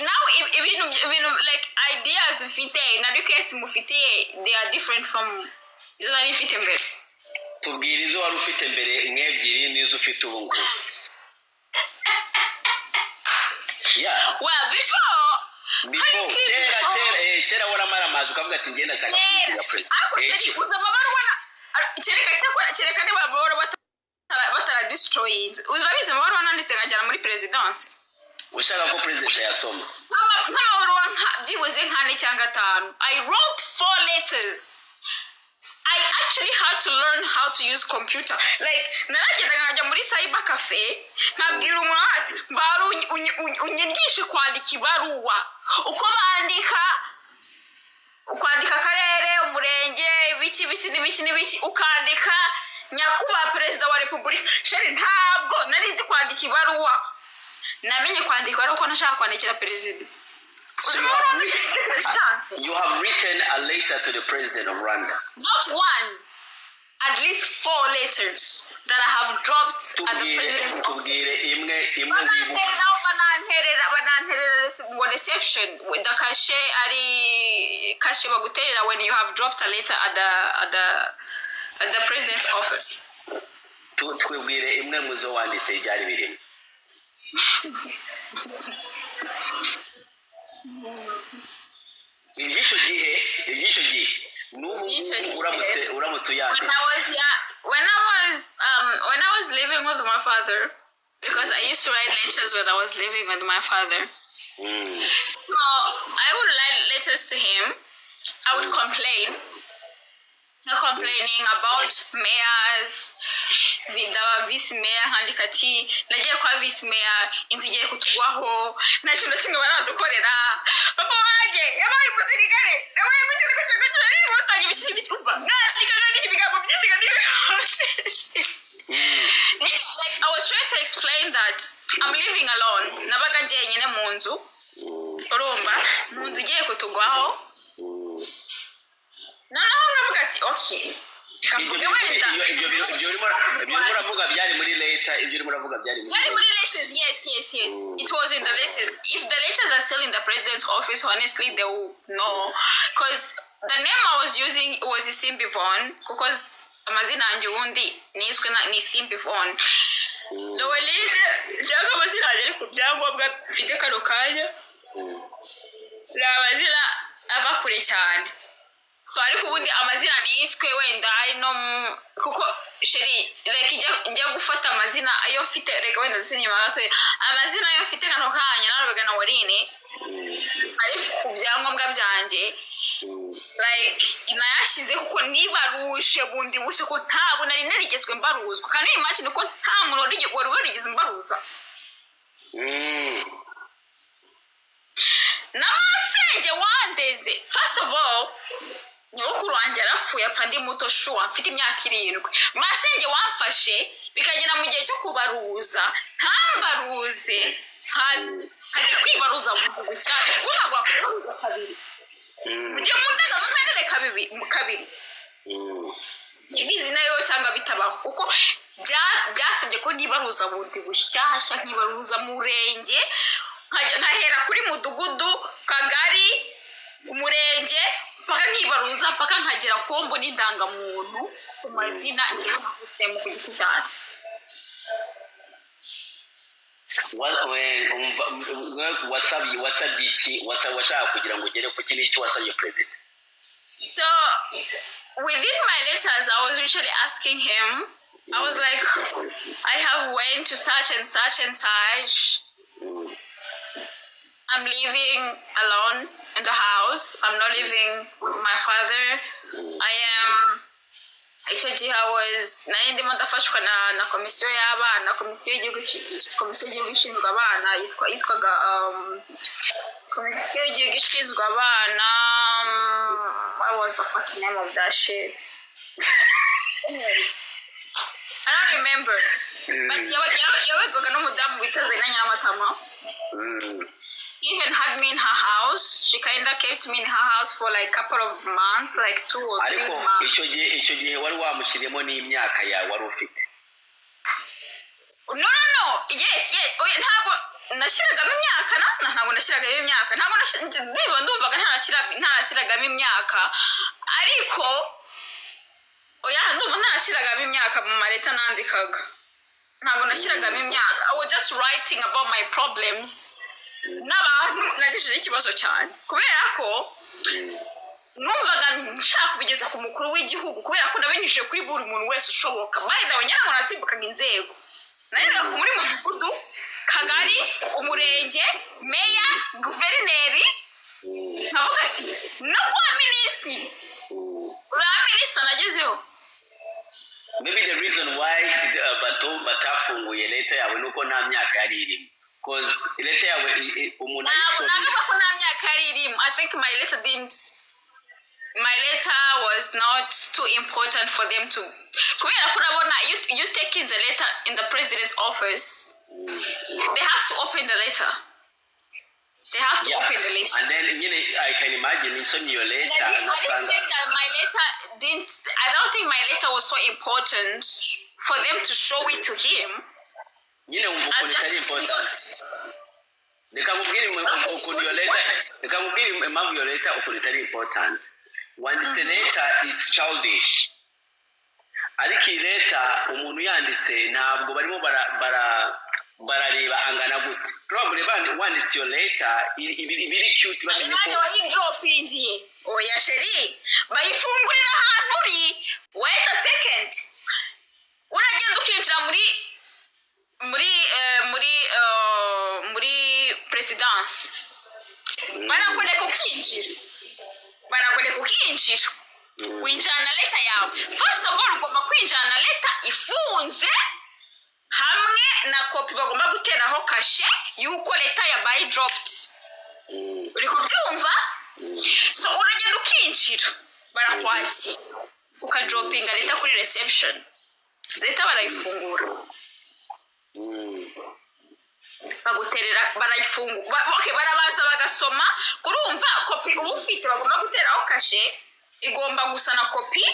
now even like ideas mfite na request mufite they are different from izo nari mfite mbere. Tubwira izo wari ufite mbere mwebwiri n'izo ufite ubu ngubu. Yeah. Well, kera waramara amazi ukavuga ati ngenda nshaka kugira president. Kereka niba baba batara destroyed. Urabizi amabara wananditse ngajyana muri presidence. Ushaka ko president yasoma. Nk'amabara byibuze nkane cyangwa 5. I wrote 4 letters. I actually had to learn how to use computer. Like, naragenda nkajya muri cyber cafe, nkabwira umwati, unyigishe kwandika ibaruwa. Uko kwandika karere, umurenge, biki, ukandika nyakuba perezida wa Republika. Sheri ntabwo nari nzi kwandika ibaruwa. Namenye kwandika ari uko nashaka kwandikira perezida. You have written a letter to the president of Rwanda. Not one, at least 4 letters that I have dropped at the president's office. Reception with the cashier baguterera when you have dropped a letter at the president's office. Twibwire imwe muzo wanditse byari birimo. Igico gihe nubu uramutse yandi. When I was living with my father, because I used to write letters when I was living with my father. So I would write letters to him. I would complaining about mayors, the vice mayor handikati nagiye kwa vice mayor inzigiye kutugwaho nacyo ndacyo baradukorera papa waje yabaye musirikare nawe gutyo batangiye bishimye bitumva ngandika ibigambo byinshi like I was trying to explain that I'm living alone nabaga njyenyine mu nzu urumva mu nzu igiye kutugwaho noneho navuga ati okay ibyo muravuga byari muri leta yes it was in the letters. If the letters are still in the president's office, honestly they will know, because the name I was using was Simbi Von, because amazina anje undi niswe ni Simbi Von. Lowelinde cyangwa amazina ari ku byangombwa mfite kano kanya labazira ava kure cyane. Ariko ubundi amazina niswe wenda ari no kuko sheri like njya gufata amazina ayo mfite like wenda dusinye magato amazina ayo mfite kano kanya narabaga na warine ariko ku byangombwa byanjye like inayashize kuko nibarushe bundi bushe ko ntabwo nari narigezwe mbaruzwa kandi imagine ko nta muntu warigeze mbaruza. Namasenge wandeze first of all nyokuru wanjye arapfuye apfa ndi muto shuwa mfite imyaka 7 masenge wamfashe bikagera mu gihe cyo kubaruza ntambaruze hajya kwibaruza gusa kunagwa kubaruza kabiri mujye mundaga kabiri ibizi nayo cyangwa bitabaho kuko byasabye ko nibaruza bundi bushyashya nkibaruza murenge nkahera kuri mudugudu kagari umurenge paka nkibaruza paka nkagera kombo n'indangamuntu ku mazina ngiye gusema ku giti cyane. wasabye kugira ngo ugere ku kintu wasabye president. So within my letters I was usually asking him, I was like, I have went to such and such and such. I'm living alone in the house. I'm not living with my father. Actually, I was naindi mandafashwa na komisiyo y'abana, komisiyo y'igihugu ishinzwe abana yitwaga komisiyo y'igihugu ishinzwe abana. What was the fucking name of that shit? I don't remember. But yawegwaga n'umudamu witaze na Nyamatama. Even had me in her house. She kind of kept me in her house for like a couple of months, like 2 or 3 months. Icyo gihe wari wamushyiremo n'imyaka yawe wari ufite. No. Yes. nashyiragamo imyaka ntabwo nashyiragamo imyaka ntabwo niba ndumvaga ntarashyiragamo imyaka ariko oya ndumva ntarashyiragamo imyaka mu maleta nandikaga ntabwo nashyiragamo imyaka I was just writing about my problems n'abantu nagijeho ikibazo cyane kubera ko numvaga nshaka kubigeza ku mukuru w'igihugu kubera ko nabinyujije kuri buri muntu wese ushoboka bayida wanyara ngo nasimbukaga inzego nayo muri mudugudu kagari umurenge meya guverineri nkavuga ati no kwa minisitiri uriya minisitiri nagezeho. Maybe the reason why batafunguye leta yawe nuko nta myaka yari irimo because leta yawe umuntu ntabwo ko nta myaka yari irimo. I think my letter was not too important for them to kubera ko urabona you take in the letter in the president's office they have to open the letter. They have to open the letter. And then I can imagine in some your letter. I don't think my letter was so important for them to show it to him. As just important. Your letter important. When the letter is childish. Ariko leta umuntu yanditse ntabwo barimo barareba angana gute. Probably wanditse your letter ibiri cute bamenye ko wayidropingiye. Oya sheri bayifungurira ahantu uri. Wait a second. Uragenda ukinjira muri presidence. Barakoreka ukinjira. Winjana leta yawe. First of all ugomba kwinjana leta ifunze hamwe na copy bagomba guteraho kashe yuko leta yabaye dropped. Uri kubyumva? So uragenda ukinjira barakwakira ukadropinga leta kuri reception. Leta barayifungura. Baguterera barayifungura. Okay, barabaza bagasoma kurumva copy ubu ufite bagomba guteraho kashe igomba gusa na copy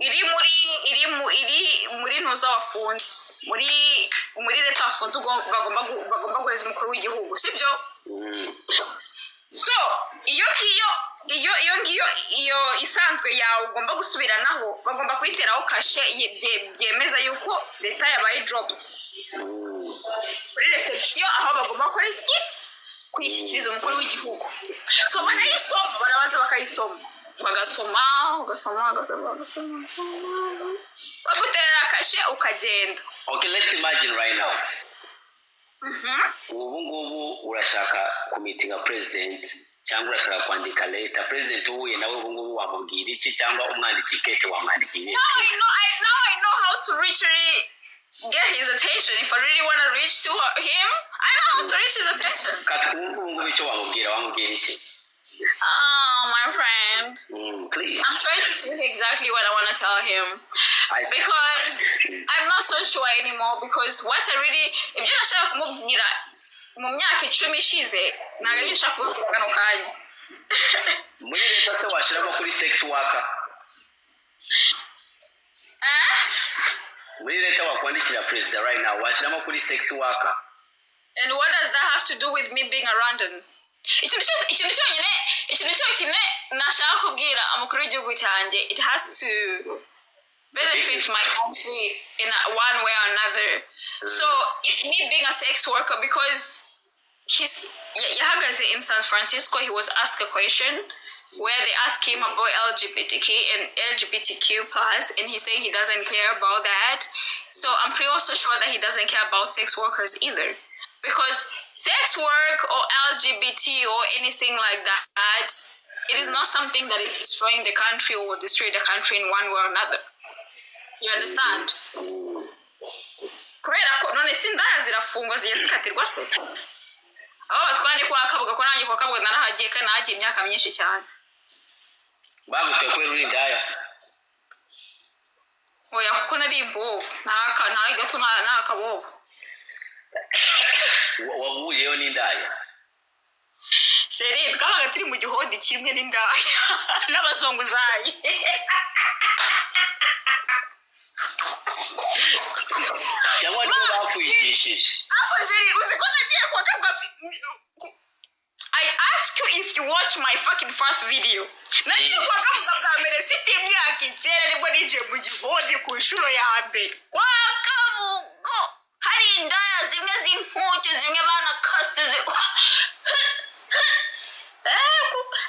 iri muri ntuza wafunze muri leta wafunze bagomba guheza umukuru w'igihugu sibyo. So iyo isanzwe yawe ugomba gusubiranaho bagomba kwiteraho kashe byemeza yuko leta yabaye drop muri reception aho bagomba gukora iki kwishyikiriza umukuru w'igihugu. So barayisoma barabaza bakayisoma bagasoma baguterera kashe ukagenda. Okay, let's imagine right now. Ubu ngubu urashaka kumitinga president cyangwa urashaka kwandika leta president uhuye nawe ubu ngubu wamubwira iki cyangwa umwandiki kete wamwandikiye. Now I know how to reach get his attention. If I really want to reach to him I know how to reach his attention. Ubu ngubu icyo wamubwira iki? My friend. Please. I'm trying to think exactly what I want to tell him. Because I'm not so sure anymore. Because what I really, if you're not kumubwira mu myaka 10 ishize, ntabwo nshaka kuvuga kano kanya. Muri leta se washiramo kuri sex worker. Muri leta wakwandikira president right now washiramo kuri sex worker. And what does that have to do with me being a random? Ikintu cyonyine nashaka kubwira umukuru w'igihugu cyanjye, it has to benefit my country in one way or another. So if me being a sex worker, because yahagaze in San Francisco, he was asked a question where they asked him about LGBTQ plus, and he said he doesn't care about that. So I'm pretty also sure that he doesn't care about sex workers either. Because sex work or LGBT or anything like that, it is not something that is destroying the country or will destroy the country in one way or another. You understand? Kubera ko none sindaya zirafungwa zikatirwa se. Abo batwani kwa kabuga ko nanjye kwa kabuga narahagiye kandi nahagiye imyaka myinshi cyane. Bagutwe kwera uri ndaya. Oya kuko nari imbo nta gato nta kabobo. Wavuyeyo n'indaya. Sheri twabaga turi mu gihodi kimwe n'indaya n'abazunguzayi. Cyangwa niba bakwigishije. I ask you if you watch my fucking first video. Nagiye kwa kabuga bwa mbere mfite imyaka icyenda nibwo nije mu gihodi ku inshuro ya mbere. Kwa kabugo hari indaya zimwe z'inkuke zimwe banakase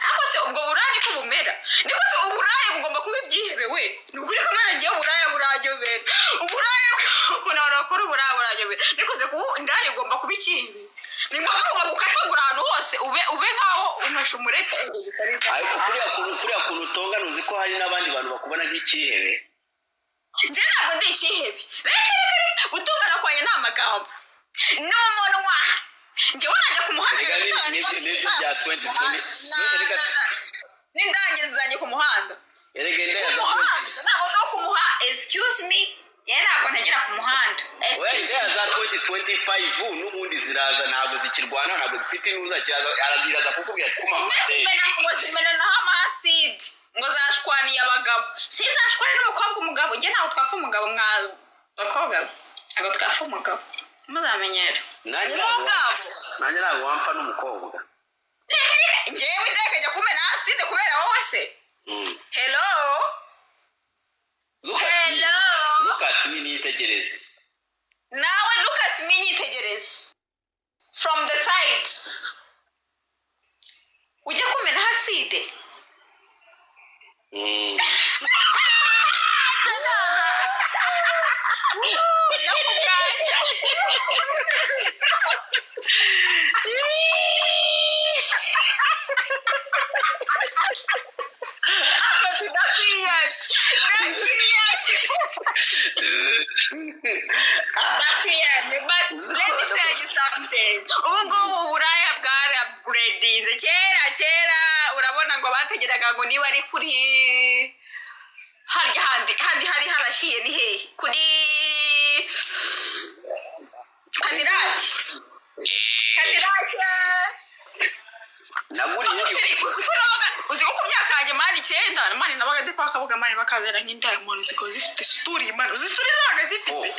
ako se ubwo buraya ko bumera niko se uburaya bugomba kuba ibyihebewe ni ukuri ko mwana ngiye uburaya burajyobera uburaya ubona bakora uburaya burajyobera niko se ko indaya igomba kuba ikihebe ni ngombwa gukatagura ahantu hose ube nkaho unasha umureke ariko kuriya kuntu utongana uzi ko hari n'abandi bantu bakubona nk'ikihebe njye ntabwo ndi ikihebe reka gutungana kwanjye ni amagambo ni umunwa njyewe najya ku muhanda n'ibyo bya 2020 n'indange zanjye ku muhanda ntabwo zo kumuha excuse me njyewe ntabwo nagera ku muhanda za 2025 n'ubundi ziraza ntabwo zikirwana ntabwo zifite inuza aragira kukubwira ngo zimenenaho amaside ngo zashwaniye abagabo sizashwane n'umukobwa umugabo njye ntabwo twafa umugabo mwa bakobwa ntabwo twafa umugabo muzamenyera nanjye ntabwo wamfa n'umukobwa njyewe ndeka jya kumena aside kubera wowe se hello look at me nitegereze nawe look at me nyitegereze from the side ujya kumena aside But let me tell you something. Ubu ngubu uburaya bwarabredinze kera urabona ngo bategeraga ngo niba ari kuri harya handi hari harashiye ni hehe kuri Kadiraje naguriye uzi ko ku myaka yanjye mani 9 mani nabaga ndi kwa kabuga mani bakazana nk'indayimoni ziko zifite story mani uzi story zabaga zifite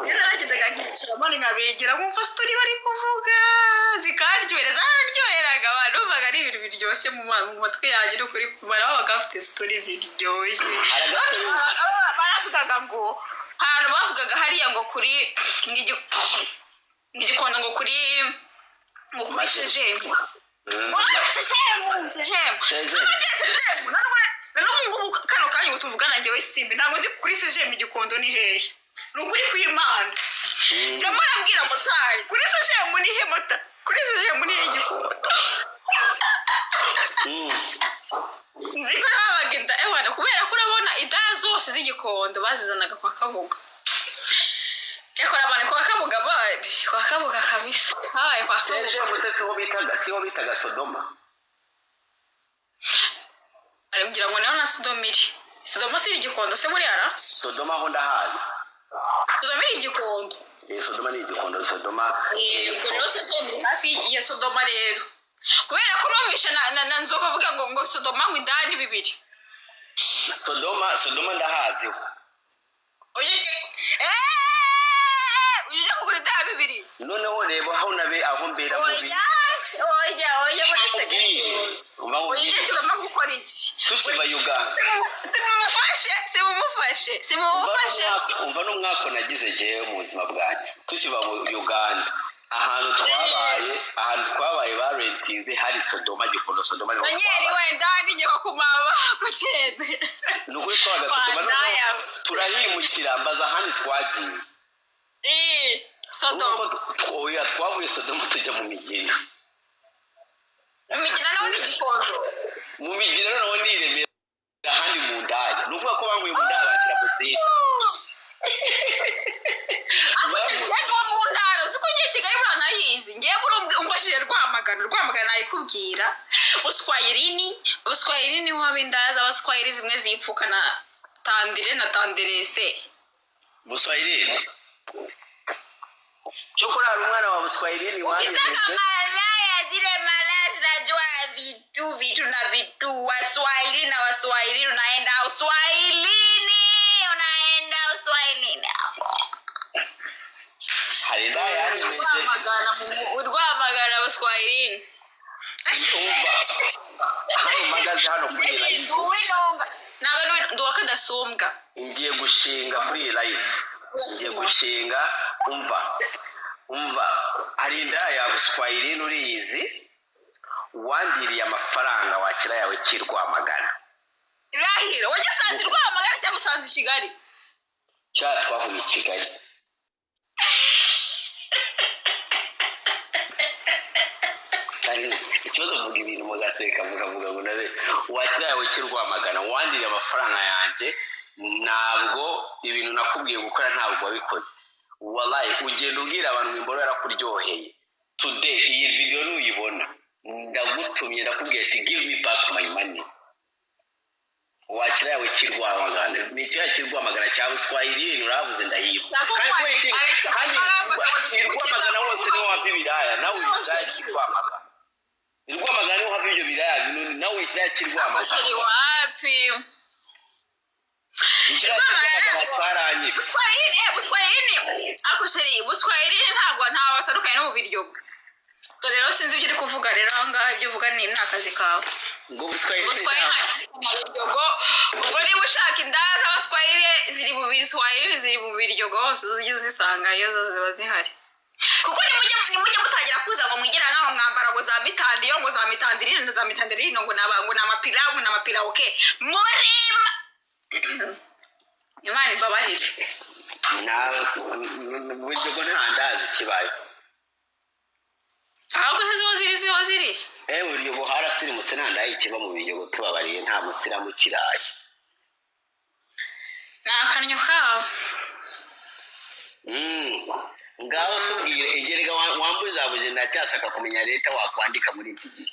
naragendaga nkicira mani nkabegera nkumva story bari kuvuga zikaryohereza aryoheraga abantu bavuga ari ibintu biryoshye mu matwi yanjye no kuri kumara babaga bafite story ziryoshye baravugaga ngo ahantu bavugaga hariya ngo kuri ngigikondo ngo kuri sejemu nanone kano kanya ubu tuvugana njyewe simbi ntabwo nzi kuri sejemu igikondo ni hehe ni ukuri kw'Imana njya murambwira motari kuri sejemu ni he mota kuri sejemu ni he igikondo nzi ko nabaga inda ewana kubera ko urabona indaya zose z'igikondo bazizanaga kwa kabuga cyakora abantu kwa kabuga bari kwa kabuga kabisa habaye kwa kabuga siho bitaga Sodoma arambwira ngo naho na Sodomiri Sodoma si igikondo se buri ara Sodoma aho ndahazi Sodoma ni igikondo Sodoma ni igikondo Sodoma ubwo rero se hafi ya Sodoma rero kubera ko numvisha na nzoka avuga ngo Sodoma ngo indani bibiri Sodoma ndahazi ujya kugura indaya bibiri noneho reba aho nabe aho mbera oya buretse sigomba gukora iki tukiva Uganda simumufashe umva n'umwaka nagize jewe mu buzima bwanjye tukiva mu Uganda ahantu twabaye barentinze hari Sodoma gikondo Sodoma ni nyeri wenda ninjye ko kumaba kucyene nukuri twaga Sodoma turahimukira mbaza ahandi twagiye Sodoma oya twavuye Sodoma tujya mu Migina naho ni igikondo mu Migina naho ni Remera ahandi mu ndaya nukuvuga ko banguye mu ndaya bakira kuzira yego mu ndaro ziko ngiye Kigali buranayizi ngiye umbashije Rwamagana nayikubwira Uswahilini waba indaya z'Abaswahili zimwe zipfuka na tanderese Buswahilini chokora umwana wa Buswahilini wanyemeje zile malaya zinajua vitu na vitu Waswahili unaenda Uswahilini hapo hari indaya yanyemeje umva hano mpagaze hano kuri iyi live ntabwo nduwa kadasumbwa ngiye gushinga kuri iyi live ngiye gushinga umva hari indaya ya Buswahili uriyizi wandiriye amafaranga wakira yawe Rwamagana Rahiro wagisanze Rwamagana cyangwa usanze i Kigali cya twavuye i Kigali ikibazo mvuga ibintu mugaseka mukavuga ngo nabe wakira yawe Rwamagana wandiriye amafaranga yanjye ntabwo ibintu nakubwiye gukora ntabwo wabikoze wallahi ugenda ubwira abantu imboro yarakuryoheye today iyi video nuyibona ndagutumye ndakubwiye ati give me back my money wakira yawe Rwamagana nicyo ya Rwamagana cya Buswahili uravuze ndayiba kandi Rwamagana wose niwo wava ibiraya nawe ibiraya Rwamagana Rwamagana niwo wava ibyo biraya nawe ikiraya Rwamagana wapi Buswahili ntabwo batandukanye no mu Biryogo rero sinzi ibyo uri kuvuga rero aho ngaho ibyo uvuga ni akazi kawe Buswahili ubwo niba ushaka indaya z'Abaswahili ziri mu Biswahili ziri mu Biryogo hose ujye uzisanga iyo zose ziba zihari kuko nimujye mutangira kuza ngo mwigira nk'aho mwambara ngo za mitandiyo ngo za mitandirine na za mitandirine ngo ni amapilawu n'amapilawu ke murima Imana imbabarire Biryogo nta ndazi kibaye ahubwo ziba ziri Biryogo harasirimutse nta ndayi kiba mu Biryogo tubabariye nta musiramu kiraye ni akannyo kawe ngaho tubwire egerega wambuye zabuze ndacyashaka kumenya leta wakwandika muri iki gihe